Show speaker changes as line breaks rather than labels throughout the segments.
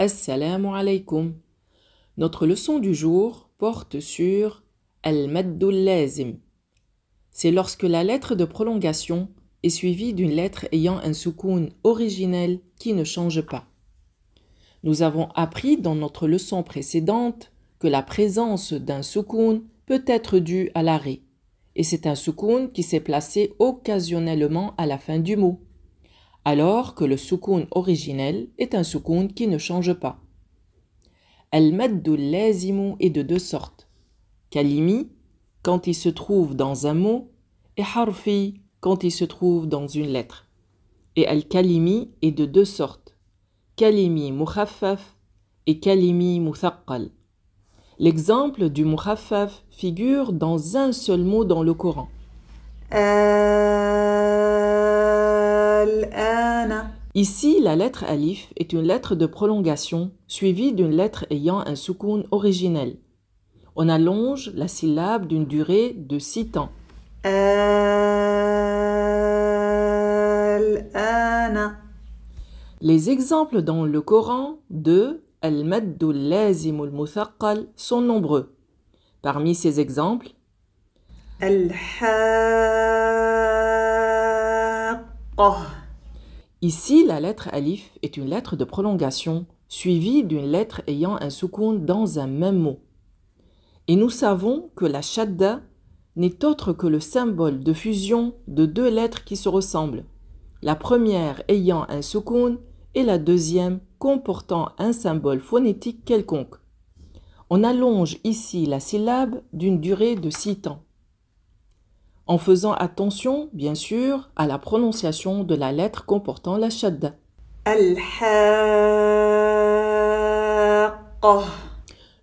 Assalamu alaikum. Notre leçon du jour porte sur al-maddul lazim. C'est lorsque la lettre de prolongation est suivie d'une lettre ayant un soukoun originel qui ne change pas. Nous avons appris dans notre leçon précédente que la présence d'un soukoun peut être due à l'arrêt, et c'est un soukoun qui s'est placé occasionnellement à la fin du mot, alors que le soukoun originel est un soukoun qui ne change pas. Al-maddul lazimu est de deux sortes. Kalimi, quand il se trouve dans un mot, et harfi, quand il se trouve dans une lettre. Et al-kalimi est de deux sortes. Kalimi mukhaffaf et kalimi muthaqqal. L'exemple du mukhaffaf figure dans un seul mot dans le Coran. Ici, la lettre alif est une lettre de prolongation suivie d'une lettre ayant un soukoun originel. On allonge la syllabe d'une durée de 6 temps. Les exemples dans le Coran de al-maddul lazimul muthaqqal sont nombreux. Parmi ces exemples, ici, la lettre alif est une lettre de prolongation suivie d'une lettre ayant un soukoun dans un même mot. Et nous savons que la shadda n'est autre que le symbole de fusion de deux lettres qui se ressemblent, la première ayant un soukoun et la deuxième comportant un symbole phonétique quelconque. On allonge ici la syllabe d'une durée de 6 temps, en faisant attention, bien sûr, à la prononciation de la lettre comportant la shadda.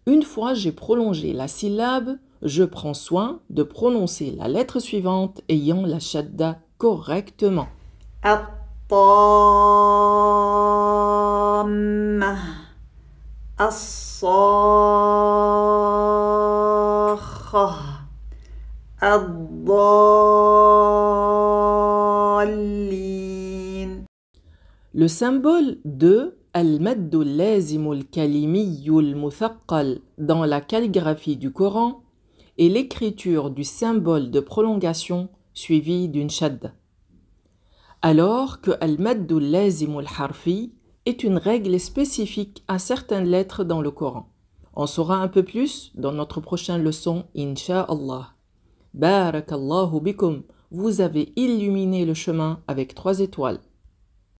Une fois j'ai prolongé la syllabe, je prends soin de prononcer la lettre suivante ayant la shadda correctement. Le symbole de al-maddul lazimul kalimiyul muthaqqal dans la calligraphie du Coran est l'écriture du symbole de prolongation suivi d'une shadda. Alors que al-maddul lazimul harfi est une règle spécifique à certaines lettres dans le Coran. On saura un peu plus dans notre prochaine leçon, Inch'Allah. Barakallahu bikum, vous avez illuminé le chemin avec 3 étoiles.